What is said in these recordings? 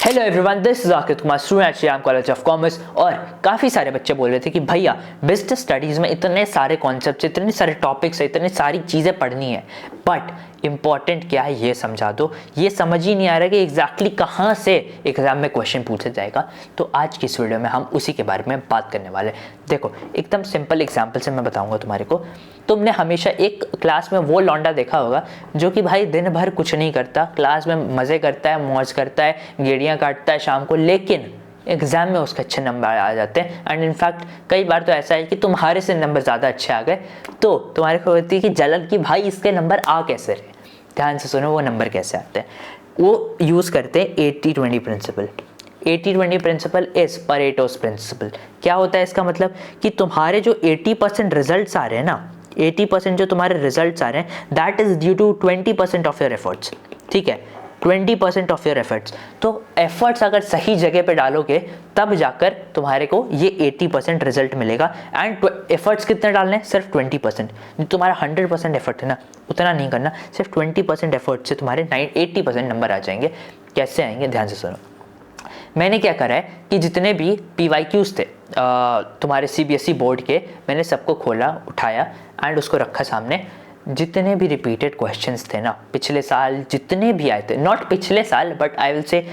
Hello everyone, this is Aqib Kumar, student at Shriram college of commerce. और काफ़ी सारे बच्चे बोल रहे थे कि भैया बिजनेस स्टडीज़ में इतने सारे कॉन्सेप्ट्स, इतने सारे टॉपिक्स है, इतनी सारी चीज़ें पढ़नी है, बट इंपॉर्टेंट क्या है ये समझा दो। ये समझ ही नहीं आ रहा कि एग्जैक्टली कहाँ से एग्जाम में क्वेश्चन पूछा जाएगा। तो आज की इस वीडियो में हम उसी के बारे में बात करने वाले हैं। देखो, एकदम सिंपल एग्जाम्पल से मैं बताऊंगा तुम्हारे को। तुमने हमेशा एक क्लास में वो लौंडा देखा होगा जो कि भाई दिन भर कुछ नहीं करता, क्लास में मज़े करता है, मौज करता है, गेड़ियाँ काटता है शाम को, लेकिन एग्जाम में उसके अच्छे नंबर आ जाते हैं। एंड इनफैक्ट कई बार तो ऐसा है कि तुम्हारे से नंबर ज़्यादा अच्छे आ गए तो तुम्हारे को होती है कि जलन कि भाई इसके नंबर आ कैसे रहे। ध्यान से सुनो वो नंबर कैसे आते हैं। वो यूज़ करते हैं 80-20 principle. 80-20 principle is Pareto's principle. क्या होता है इसका मतलब कि तुम्हारे जो 80% रिजल्ट्स आ रहे हैं ना, 80% जो तुम्हारे रिजल्ट्स आ रहे हैं, that is due to 20% of your efforts. ठीक है, 20% ऑफ योर एफर्ट्स। तो एफर्ट्स अगर सही जगह पे डालोगे तब जाकर तुम्हारे को ये 80% रिजल्ट मिलेगा। एंड एफर्ट्स कितने डालने हैं? सिर्फ 20%। जो तुम्हारा 100% एफर्ट है ना, उतना नहीं करना, सिर्फ 20% एफर्ट से तुम्हारे 80% नंबर आ जाएंगे। कैसे आएंगे? ध्यान से सुनो। मैंने क्या करा है कि जितने भी PYQs थे तुम्हारे CBSE बोर्ड के, मैंने सबको खोला, उठाया एंड उसको रखा सामने। जितने भी रिपीटेड क्वेश्चंस थे ना पिछले साल, जितने भी आए थे, नॉट पिछले साल बट आई विल से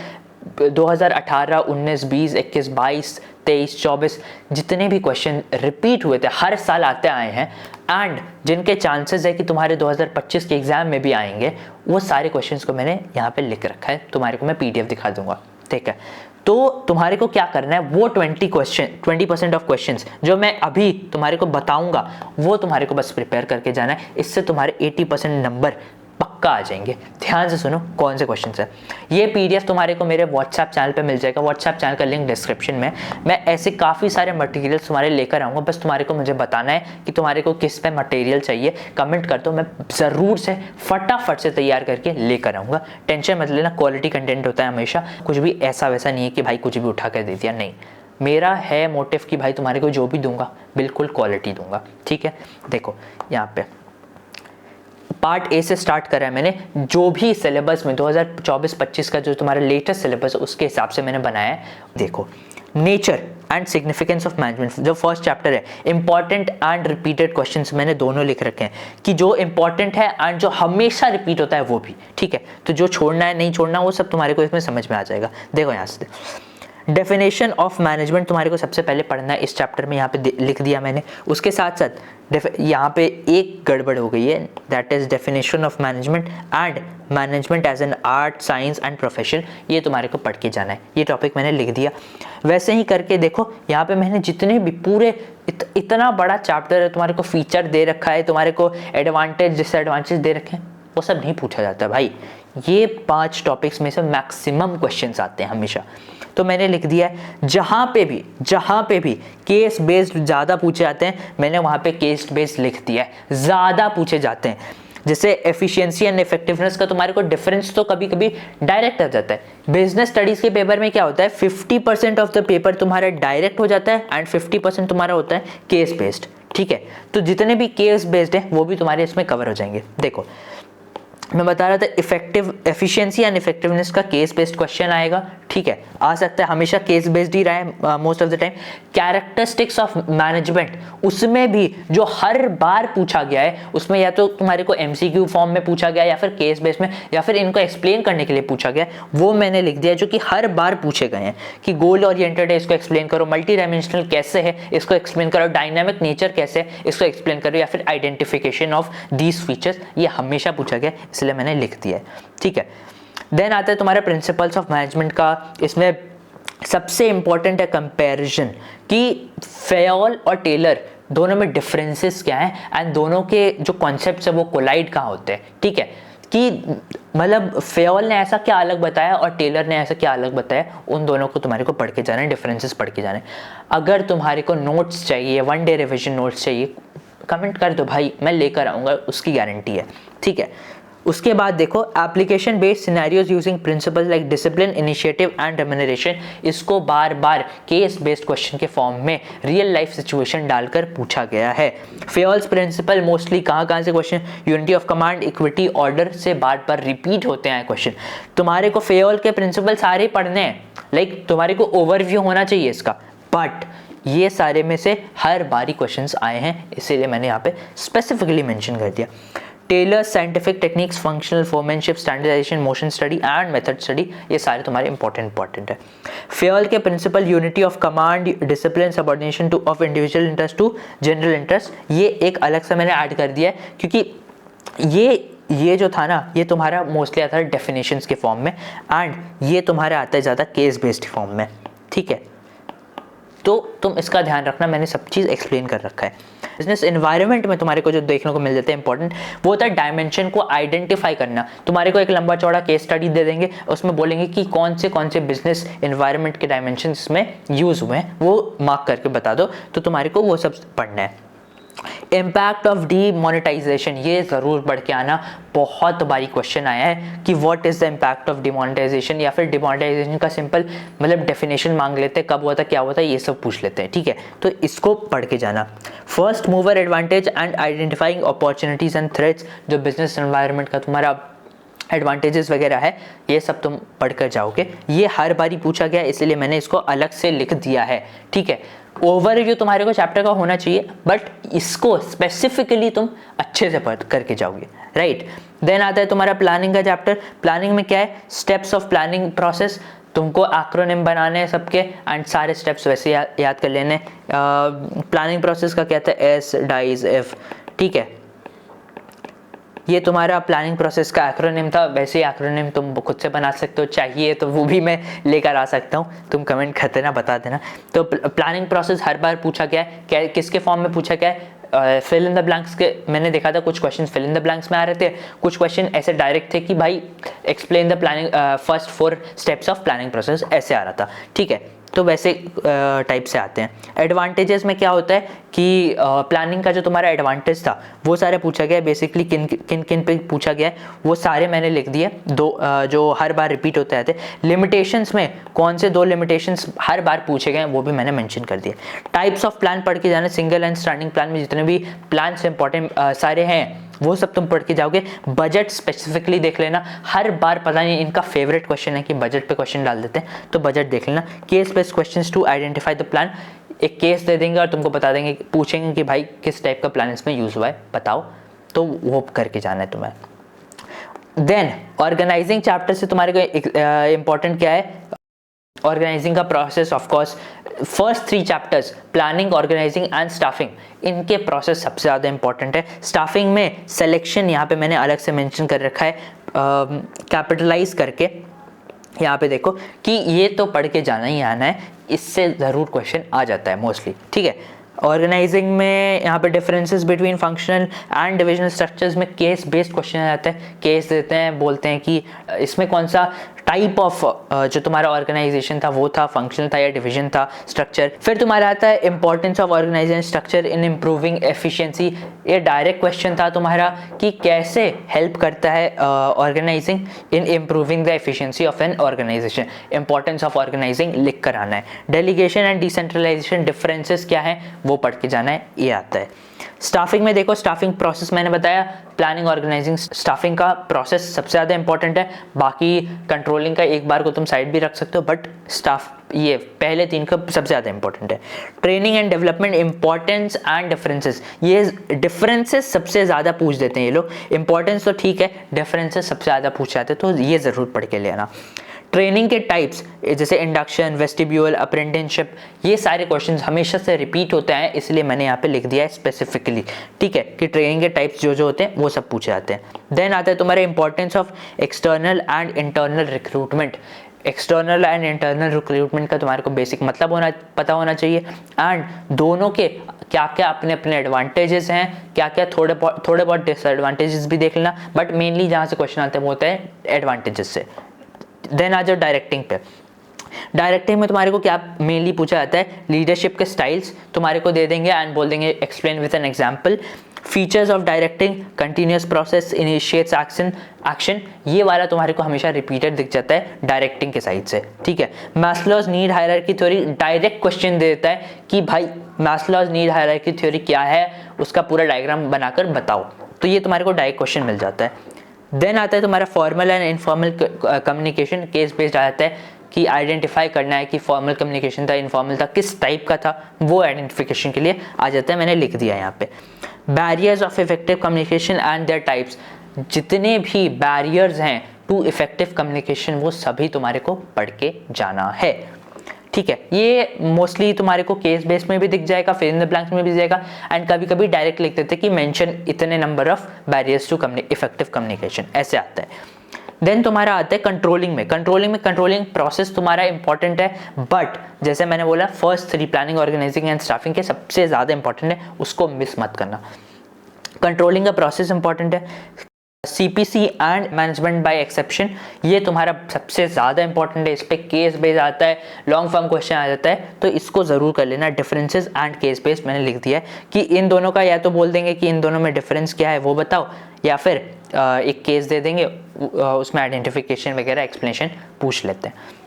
2018, 19, 20, 21, 22, 23, 24, जितने भी क्वेश्चन रिपीट हुए थे, हर साल आते आए हैं एंड जिनके चांसेस है कि तुम्हारे 2025 के एग्जाम में भी आएंगे, वो सारे क्वेश्चंस को मैंने यहाँ पे लिख रखा है। तुम्हारे को मैं PDF दिखा दूंगा, ठीक है। तो तुम्हारे को क्या करना है, वो 20% ऑफ क्वेश्चंस जो मैं अभी तुम्हारे को बताऊंगा वो तुम्हारे को बस प्रिपेयर करके जाना है। इससे तुम्हारे 80% नंबर पक्का आ जाएंगे। ध्यान से सुनो कौन से क्वेश्चंस है। ये PDF तुम्हारे को मेरे व्हाट्सएप चैनल पे मिल जाएगा। व्हाट्सएप चैनल का लिंक डिस्क्रिप्शन में। मैं ऐसे काफ़ी सारे मटेरियल्स तुम्हारे लेकर आऊँगा। बस तुम्हारे को मुझे बताना है कि तुम्हारे को किस पे मटेरियल चाहिए, कमेंट कर दो, मैं ज़रूर से फटाफट से तैयार करके लेकर आऊँगा। टेंशन मत लेना, क्वालिटी कंटेंट होता है हमेशा। कुछ भी ऐसा वैसा नहीं है कि भाई कुछ भी उठा कर दे दिया, नहीं। मेरा है मोटिव कि भाई तुम्हारे को जो भी दूंगा बिल्कुल क्वालिटी दूंगा, ठीक है। देखो यहाँ पे पार्ट ए से स्टार्ट करा है मैंने। जो भी सिलेबस में 2024-25 का जो तुम्हारा लेटेस्ट सिलेबस है उसके हिसाब से मैंने बनाया है। देखो, nature and significance of management जो फर्स्ट चैप्टर है, इंपॉर्टेंट एंड रिपीटेड क्वेश्चंस मैंने दोनों लिख रखे हैं कि जो इंपॉर्टेंट है एंड जो हमेशा रिपीट होता है वो भी, ठीक है। तो जो छोड़ना है नहीं छोड़ना वो सब तुम्हारे को इसमें समझ में आ जाएगा। देखो यहाँ से डेफिनेशन ऑफ मैनेजमेंट तुम्हारे को सबसे पहले पढ़ना है इस चैप्टर में, यहाँ पे लिख दिया मैंने। उसके साथ साथ यहाँ पे एक गड़बड़ हो गई है, that is definition of management and management as an art, science and profession. ये तुम्हारे को पढ़ के जाना है, ये टॉपिक मैंने लिख दिया। वैसे ही करके देखो यहाँ पे मैंने जितने भी पूरे इतना बड़ा चैप्टर है, तुम्हारे को फीचर दे रखा है, तुम्हारे को एडवांटेज डिसएडवांटेज दे रखे हैं, वो सब नहीं पूछा जाता भाई। ये 5 टॉपिक्स में से मैक्सिमम क्वेश्चंस आते हैं हमेशा। तो मैंने लिख दिया है जहाँ पे भी केस बेस्ड ज़्यादा पूछे जाते हैं, मैंने वहाँ पे केस बेस्ड लिख दिया है। ज़्यादा पूछे जाते हैं जैसे एफिशिएंसी एंड इफेक्टिवनेस का तुम्हारे को डिफरेंस तो कभी कभी डायरेक्ट आ जाता है। बिजनेस स्टडीज़ के पेपर में क्या होता है, 50% ऑफ द पेपर तुम्हारा डायरेक्ट हो जाता है एंड 50% तुम्हारा होता है केस बेस्ड, ठीक है। तो जितने भी केस बेस्ड है वो भी तुम्हारे इसमें कवर हो जाएंगे। देखो मैं बता रहा था एफिशिएंसी एंड इफेक्टिवनेस का केस बेस्ड क्वेश्चन आएगा, ठीक है, आ सकता है, हमेशा केस बेस्ड ही रहा है most of the time. Characteristics of management, उसमें भी जो हर बार पूछा गया है, उसमें या तो तुम्हारे को MCQ फॉर्म में पूछा गया या फिर केस बेस्ड में या फिर इनको एक्सप्लेन करने के लिए पूछा गया, वो मैंने लिख दिया जो कि हर बार पूछे गए हैं कि गोल ओरिएंटेड है, इसको एक्सप्लेन करो, मल्टी डायमेंशनल कैसे है, इसको एक्सप्लेन करो, डायनामिक नेचर कैसे है, इसको एक्सप्लेन करो, या फिर आइडेंटिफिकेशन ऑफ दीज फीचर्स, ये हमेशा पूछा गया, इसलिए मैंने लिख दिया है, ठीक है। देन आता है तुम्हारा प्रिंसिपल्स ऑफ मैनेजमेंट का। इसमें सबसे इंपॉर्टेंट है कंपैरिजन कि फेयोल और टेलर दोनों में डिफरेंसेस क्या हैं एंड दोनों के जो कॉन्सेप्ट्स है वो कोलाइड कहाँ होते हैं, ठीक है। कि मतलब फेयोल ने ऐसा क्या अलग बताया और टेलर ने ऐसा क्या अलग बताया, उन दोनों को तुम्हारे को पढ़ के जाना है, डिफरेंसेस पढ़ के जाना है। अगर तुम्हारे को नोट्स चाहिए, 1 डे रिविजन नोट्स चाहिए, कमेंट कर दो भाई, मैं लेकर आऊँगा, उसकी गारंटी है, ठीक है। उसके बाद देखो application based scenarios using principles like discipline, initiative and remuneration, इसको बार बार केस बेस्ड क्वेश्चन के फॉर्म में रियल लाइफ सिचुएशन डालकर पूछा गया है। फेयर्स प्रिंसिपल मोस्टली कहाँ से question, unity of command, equity, order से बार बार रिपीट होते हैं क्वेश्चन। तुम्हारे को फेयर के प्रिंसिपल सारे पढ़ने हैं, लाइक तुम्हारे को ओवरव्यू होना चाहिए इसका, बट ये सारे में से हर बारी क्वेश्चंस आए हैं, इसीलिए मैंने यहाँ पे स्पेसिफिकली मेंशन कर दिया। Taylor scientific techniques, functional foremanship, standardisation, motion study and method study, ये सारे तुम्हारे इंपॉर्टेंट है। फेयर के principle unity of command, discipline, subordination to of individual interest to general interest, ये एक अलग से मैंने ऐड कर दिया है क्योंकि ये जो था ना, ये तुम्हारा मोस्टली आता है डेफिनेशंस के फॉर्म में एंड ये तुम्हारा आता है ज़्यादा केस बेस्ड फॉर्म में, ठीक है। तो तुम इसका ध्यान रखना, मैंने सब चीज़ एक्सप्लेन कर रखा है। बिजनेस एनवायरनमेंट में तुम्हारे को जो देखने को मिल जाते हैं इंपॉर्टेंट, वो होता है डायमेंशन को आइडेंटिफाई करना। तुम्हारे को एक लंबा चौड़ा केस स्टडी दे देंगे, उसमें बोलेंगे कि कौन से बिजनेस एनवायरनमेंट के डायमेंशन इसमें यूज हुए हैं, वो मार्क करके बता दो, तो तुम्हारे को वो सब पढ़ना है। इम्पैक्ट ऑफ डीमोनेटाइजेशन, ये ज़रूर पढ़ के आना, बहुत बारी क्वेश्चन आया है कि what is the impact of demonetisation, या फिर डिमोनेटाइजेशन का सिंपल मतलब डेफिनेशन मांग लेते हैं, कब हुआ था, क्या हुआ था, ये सब पूछ लेते हैं, ठीक है। तो इसको पढ़ के जाना। First mover advantage and identifying opportunities and threats, जो बिजनेस एनवायरनमेंट का तुम्हारा एडवांटेजेस वगैरह है, ये सब तुम पढ़कर जाओगे। ये हर बारी पूछा गया, इसलिए मैंने इसको अलग से लिख दिया है, ठीक है। ओवरव्यू तुम्हारे को चैप्टर का होना चाहिए, बट इसको स्पेसिफिकली तुम अच्छे से पढ़ करके जाओगे, राइट। देन आता है तुम्हारा प्लानिंग का चैप्टर। प्लानिंग में क्या है, स्टेप्स ऑफ प्लानिंग प्रोसेस, तुमको एक्रोनिम बनाने हैं सबके एंड सारे स्टेप्स वैसे याद कर लेने। प्लानिंग प्रोसेस का क्या था, एस डाइज एफ, ठीक है। ये तुम्हारा प्लानिंग प्रोसेस का एक्रोनिम था, वैसे ही एक्रोनिम तुम खुद से बना सकते हो, चाहिए तो वो भी मैं लेकर आ सकता हूँ, तुम कमेंट कर देना, बता देना। तो प्लानिंग प्रोसेस हर बार पूछा गया है, क्या किसके फॉर्म में पूछा गया है, फिल इन द ब्लैंक्स के। मैंने देखा था कुछ question fill in the blanks में आ रहे थे, कुछ क्वेश्चन ऐसे डायरेक्ट थे कि भाई explain the planning first 4 steps of planning process, ऐसे आ रहा था, ठीक है। तो वैसे टाइप से आते हैं। एडवांटेजेस में क्या होता है कि प्लानिंग का जो तुम्हारा एडवांटेज था वो सारे पूछा गया है, बेसिकली किन किन पे पूछा गया है वो सारे मैंने लिख दिए, जो हर बार रिपीट होते रहते हैं। लिमिटेशंस में कौन से 2 लिमिटेशंस हर बार पूछे गए हैं वो भी मैंने मेंशन कर दिए। टाइप्स ऑफ प्लान पढ़ के जाना, सिंगल एंड स्टैंडिंग प्लान में जितने भी प्लान इंपॉर्टेंट सारे हैं वो सब तुम पढ़ के जाओगे। बजट स्पेसिफिकली देख लेना, हर बार पता नहीं इनका फेवरेट क्वेश्चन है कि बजट पे क्वेश्चन डाल देते हैं, तो बजट देख लेना। Case based questions to identify the plan, एक केस दे देंगे और तुमको बता देंगे, पूछेंगे कि भाई किस टाइप का प्लान इसमें यूज हुआ है बताओ, तो वो करके जाना है तुम्हें। देन ऑर्गेनाइजिंग चैप्टर से तुम्हारे को इंपॉर्टेंट क्या है, ऑर्गेनाइजिंग का process. Of course first 3 chapters planning, organising and staffing, इनके प्रोसेस सबसे ज़्यादा इंपॉर्टेंट है। स्टाफिंग में सिलेक्शन यहाँ पे मैंने अलग से मेंशन कर रखा है, कैपिटलाइज करके यहाँ पे देखो कि ये तो पढ़ के जाना ही आना है, इससे ज़रूर क्वेश्चन आ जाता है मोस्टली, ठीक है। ऑर्गेनाइजिंग में यहाँ पे differences between functional and divisional structures में केस बेस्ड क्वेश्चन आ जाता है, केस देते हैं, बोलते हैं कि इसमें कौन सा टाइप ऑफ जो तुम्हारा ऑर्गेनाइजेशन था वो था, फंक्शनल था या डिवीजन था, स्ट्रक्चर। फिर तुम्हारा आता है importance of organisation structure in improving efficiency, ये डायरेक्ट क्वेश्चन था तुम्हारा कि कैसे हेल्प करता है organising in improving the efficiency of an organisation, importance of organising लिख कर आना है। डेलीगेशन एंड डिसेंट्रलाइजेशन डिफरेंसेस क्या है वो पढ़ के जाना है, ये आता है। स्टाफिंग में देखो, स्टाफिंग प्रोसेस मैंने बताया, प्लानिंग, ऑर्गेनाइजिंग, स्टाफिंग का प्रोसेस सबसे ज़्यादा इंपॉर्टेंट है, बाकी कंट्रोलिंग का एक बार को तुम साइड भी रख सकते हो, बट स्टाफ ये पहले 3 का सबसे ज़्यादा इंपॉर्टेंट है। Training and development, importance and differences, ये डिफरेंसेस सबसे ज़्यादा पूछ देते हैं ये लोग, इंपॉर्टेंस तो ठीक है, डिफरेंसेस सबसे ज़्यादा पूछ जाते हैं, तो ये ज़रूर पढ़ के लेना। ट्रेनिंग के टाइप्स जैसे इंडक्शन, वेस्टिब्यूल, अप्रेंटिसशिप, ये सारे क्वेश्चंस हमेशा से रिपीट होते हैं, इसलिए मैंने यहाँ पे लिख दिया है स्पेसिफिकली, ठीक है, कि ट्रेनिंग के टाइप्स जो होते हैं वो सब पूछे जाते हैं। देन आता है तुम्हारे importance of external and internal recruitment. External and internal recruitment का तुम्हारे को बेसिक मतलब पता होना चाहिए, एंड दोनों के क्या क्या अपने अपने एडवांटेजेस हैं, क्या क्या थोड़े बहुत डिसएडवांटेजेस भी देख लेना, बट मेनली जहाँ से क्वेश्चन आते हैं वो होते हैं एडवांटेजेस से। देन आ जाओ डायरेक्टिंग पे। डायरेक्टिंग में तुम्हारे को क्या मेनली पूछा जाता है, लीडरशिप के स्टाइल्स तुम्हारे को दे देंगे एंड बोल देंगे explain with an example. Features of directing, continuous process, initiates action, ये वाला तुम्हारे को हमेशा रिपीटेड दिख जाता है डायरेक्टिंग के साइड से, ठीक है। Maslow's need hierarchy theory direct question दे देता है कि भाई मैस्लोज नीड हायरार्की थ्योरी क्या है, उसका पूरा डायग्राम बनाकर बताओ, तो ये तुम्हारे को डायरेक्ट क्वेश्चन मिल जाता है। देन आता है तुम्हारा formal and informal communication, case based आ जाता है कि आइडेंटिफाई करना है कि फॉर्मल कम्युनिकेशन था, इनफॉर्मल था, किस टाइप का था, वो आइडेंटिफिकेशन के लिए आ जाता है, मैंने लिख दिया यहाँ पे। Barriers of effective communication and there types, जितने भी बैरियर्स हैं टू इफेक्टिव कम्युनिकेशन वो सभी तुम्हारे को पढ़ के जाना है, ठीक है। ये मोस्टली तुम्हारे को केस बेस में भी दिख जाएगा, फिर इन द ब्लैंक्स में भी दिख जाएगा, एंड कभी कभी डायरेक्ट लिख देते कि मेंशन इतने number of barriers to effective communication, ऐसे आता है। देन तुम्हारा आता है कंट्रोलिंग में कंट्रोलिंग प्रोसेस तुम्हारा इंपॉर्टेंट है, बट जैसे मैंने बोला first 3 planning, organising and staffing के सबसे ज़्यादा इंपॉर्टेंट है, उसको मिस मत करना। कंट्रोलिंग का प्रोसेस इंपॉर्टेंट है। CPC and management by exception, ये तुम्हारा सबसे ज़्यादा इंपॉर्टेंट है, इस पर केस बेस आता है, लॉन्ग फॉर्म क्वेश्चन आ जाता है, तो इसको ज़रूर कर लेना। डिफरेंसेस एंड केस बेस मैंने लिख दिया है कि इन दोनों का या तो बोल देंगे कि इन दोनों में डिफरेंस क्या है वो बताओ, या फिर एक केस दे देंगे, उसमें आइडेंटिफिकेशन वगैरह एक्सप्लेनेशन पूछ लेते हैं।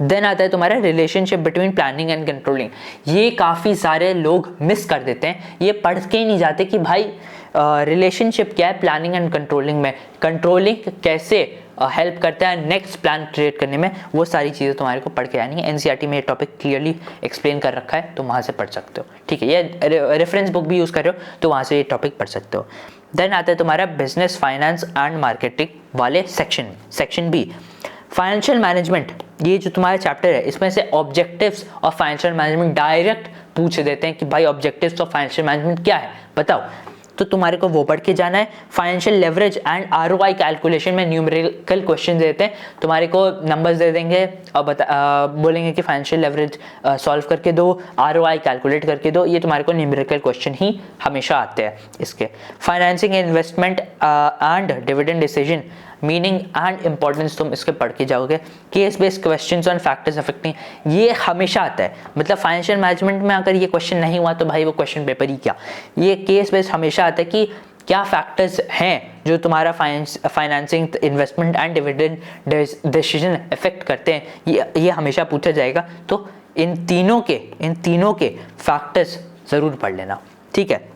देन आता है तुम्हारा relationship between planning and controlling, ये काफ़ी सारे लोग मिस कर देते हैं, ये पढ़ के ही नहीं जाते कि भाई रिलेशनशिप क्या है प्लानिंग एंड कंट्रोलिंग में, कंट्रोलिंग कैसे हेल्प करता है नेक्स्ट प्लान क्रिएट करने में, वो सारी चीज़ें तुम्हारे को पढ़ के आनी है। एनसीईआरटी में ये टॉपिक क्लियरली एक्सप्लेन कर रखा है, तो वहाँ से पढ़ सकते हो, ठीक है। ये रेफरेंस बुक भी यूज़ कर रहे हो तो वहाँ से ये टॉपिक पढ़ सकते हो। देन आता है तुम्हारा बिजनेस, फाइनेंस एंड मार्केटिंग वाले सेक्शन बी, फाइनेंशियल मैनेजमेंट, ये जो तुम्हारा चैप्टर है इसमें से objectives of financial management direct पूछ देते हैं कि भाई ऑब्जेक्टिव्स ऑफ फाइनेंशियल मैनेजमेंट क्या है बताओ, तो तुम्हारे को वो पढ़ के जाना है। Financial leverage and ROI calculation में न्यूमेरिकल क्वेश्चन देते हैं, तुम्हारे को नंबर्स दे देंगे और बोलेंगे कि फाइनेंशियल लेवरेज सॉल्व करके दो, आरओआई कैलकुलेट करके दो, ये तुम्हारे को न्यूमेरिकल क्वेश्चन ही हमेशा आते हैं इसके। Financing, investment and dividend decision, meaning and importance तुम इसके पढ़ के जाओगे। Case based questions on factors affecting, ये हमेशा आता है, मतलब फाइनेंशियल मैनेजमेंट में अगर ये क्वेश्चन नहीं हुआ तो भाई वो क्वेश्चन पेपर ही क्या, ये केस बेस्ड हमेशा आता है कि क्या फैक्टर्स हैं जो तुम्हारा financing, investment and dividend decision effect करते हैं, ये हमेशा पूछा जाएगा, तो इन तीनों के फैक्टर्स ज़रूर पढ़ लेना, ठीक है।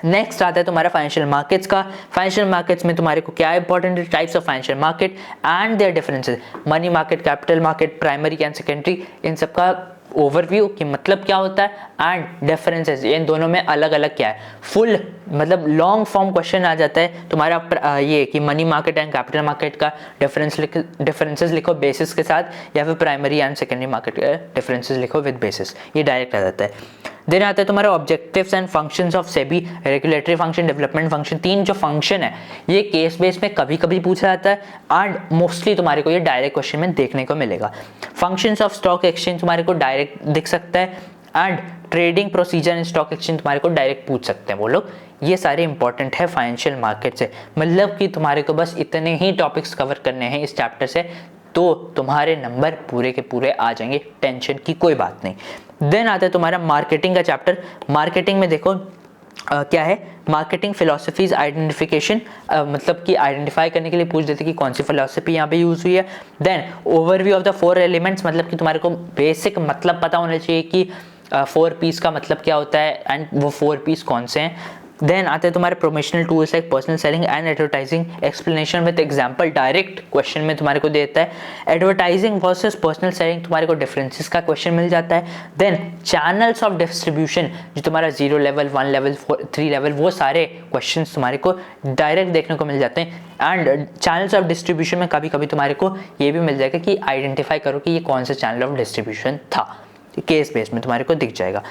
नेक्स्ट आता है तुम्हारा फाइनेंशियल मार्केट्स का। फाइनेंशियल मार्केट्स में तुम्हारे को क्या इंपॉर्टेंट है, types of financial market and their differences, money market, capital market, primary and secondary, इन सब का ओवरव्यू कि मतलब क्या होता है एंड डिफरेंसेस, इन दोनों में अलग अलग क्या है। फुल मतलब लॉन्ग फॉर्म क्वेश्चन आ जाता है तुम्हारा ये कि money market and capital market का डिफरेंसेस लिखो बेसिस के साथ, या फिर प्राइमरी एंड सेकेंडरी मार्केट के डिफरेंसेस लिखो विद बेसिस, ये डायरेक्ट आ जाता है। देन आता है तुम्हारा objectives and functions of SEBI, regulatory function, development function, 3 जो फंक्शन है ये केस बेस में कभी कभी पूछा जाता है एंड मोस्टली तुम्हारे को ये डायरेक्ट क्वेश्चन में देखने को मिलेगा। फंक्शंस ऑफ स्टॉक एक्सचेंज तुम्हारे को डायरेक्ट दिख सकता है and trading procedure in stock exchange तुम्हारे को डायरेक्ट पूछ सकते हैं वो लोग, ये सारे इंपॉर्टेंट है फाइनेंशियल मार्केट से। मतलब कि तुम्हारे को बस इतने ही टॉपिक्स कवर करने हैं इस चैप्टर से, तो तुम्हारे नंबर पूरे के पूरे आ जाएंगे, टेंशन की कोई बात नहीं। देन आता है तुम्हारा मार्केटिंग का चैप्टर। मार्केटिंग में देखो क्या है, मार्केटिंग फिलोसफीज आइडेंटिफिकेशन, मतलब कि आइडेंटिफाई करने के लिए पूछ देते कि कौन सी फिलोसफी यहाँ पे यूज हुई है। Then overview of the 4 elements, मतलब कि तुम्हारे को बेसिक मतलब पता होना चाहिए कि 4 पीस का मतलब क्या होता है एंड वो 4 पीस कौन से हैं। देन आते हैं तुम्हारे promotional tools like personal selling and advertising, explanation with example direct question में तुम्हारे को देता है। एडवर्टाइजिंग वर्सेस पर्सनल सेलिंग तुम्हारे को डिफरेंसेस का क्वेश्चन मिल जाता है। देन चैनल्स ऑफ डिस्ट्रीब्यूशन, जो तुम्हारा 0 लेवल, 1 लेवल, 3 लेवल, वो सारे क्वेश्चन तुम्हारे को डायरेक्ट देखने को मिल जाते हैं। एंड चैनल्स ऑफ डिस्ट्रीब्यूशन में कभी कभी तुम्हारे को ये भी मिल जाएगा कि आइडेंटिफाई करो कि ये कौन सा चैनल ऑफ डिस्ट्रीब्यूशन था, केस बेस में तुम्हारे को दिख जाएगा।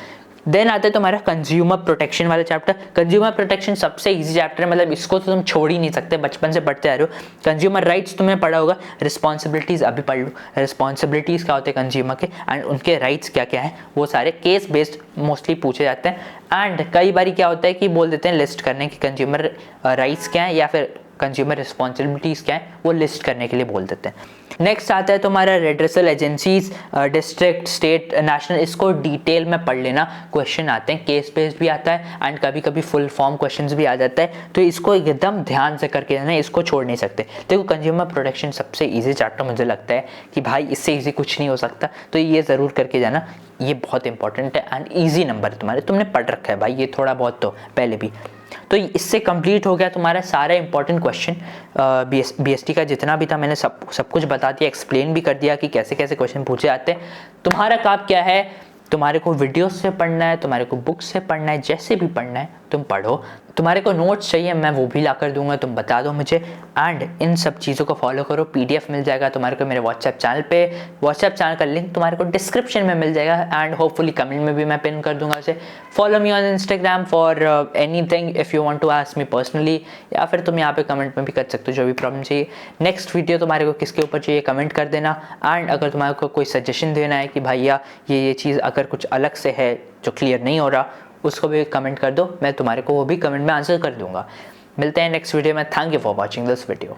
देन आता है तुम्हारा कंज्यूमर प्रोटेक्शन वाला चैप्टर। कंज्यूमर प्रोटेक्शन सबसे इजी चैप्टर है, मतलब इसको तो तुम छोड़ ही नहीं सकते, बचपन से पढ़ते आ रहे हो। कंज्यूमर राइट्स तुमने पढ़ा होगा, रिस्पॉन्सिबिलिटीज अभी पढ़ लो, रिस्पॉन्सिबिलिटीज क्या होते हैं कंज्यूमर के एंड उनके राइट्स क्या क्या है, वो सारे केस बेस्ड मोस्टली पूछे जाते हैं। एंड कई बार क्या होता है कि बोल देते हैं लिस्ट करने की कंज्यूमर राइट्स क्या है या फिर कंज्यूमर रिस्पॉन्सिबिलिटीज़ क्या है वो लिस्ट करने के लिए बोल देते हैं। नेक्स्ट आता है तुम्हारा redressal agencies, district, state, national, इसको डिटेल में पढ़ लेना, क्वेश्चन आते हैं, केस बेस्ड भी आता है एंड कभी कभी फुल फॉर्म क्वेश्चंस भी आ जाता है, तो इसको एकदम ध्यान से करके ना इसको छोड़ नहीं सकते। देखो कंज्यूमर प्रोटेक्शन सबसे ईजी चैप्टर मुझे लगता है कि भाई इससे ईजी कुछ नहीं हो सकता, तो ये ज़रूर करके जाना, ये बहुत इंपॉर्टेंट है एंड ईजी नंबर है तुम्हारे, तुमने पढ़ रखा है भाई ये थोड़ा बहुत तो पहले भी। तो इससे कंप्लीट हो गया तुम्हारा सारा इंपॉर्टेंट क्वेश्चन, बीएसटी का जितना भी था मैंने सब कुछ बता दिया, एक्सप्लेन भी कर दिया कि कैसे कैसे क्वेश्चन पूछे जाते हैं। तुम्हारा काम क्या है, तुम्हारे को वीडियोस से पढ़ना है, तुम्हारे को बुक्स से पढ़ना है, जैसे भी पढ़ना है तुम पढ़ो। तुम्हारे को नोट्स चाहिए मैं वो भी ला कर दूंगा, तुम बता दो मुझे, एंड इन सब चीज़ों को फॉलो करो। पीडीएफ मिल जाएगा तुम्हारे को मेरे व्हाट्सएप चैनल पे, व्हाट्सएप चैनल का लिंक तुम्हारे को डिस्क्रिप्शन में मिल जाएगा एंड होपफुली कमेंट में भी मैं पिन कर दूंगा उसे। Follow me on Instagram for anything if you want to ask me personally, या फिर तुम यहाँ पे कमेंट में भी कर सकते हो जो भी प्रॉब्लम चाहिए। नेक्स्ट वीडियो तुम्हारे को किसके ऊपर चाहिए कमेंट कर देना, एंड अगर तुम्हारे को कोई सजेशन देना है कि भैया ये चीज़ अगर कुछ अलग से है जो क्लियर नहीं हो रहा, उसको भी कमेंट कर दो, मैं तुम्हारे को वो भी कमेंट में आंसर कर दूंगा। मिलते हैं नेक्स्ट वीडियो में। Thank you for watching this video.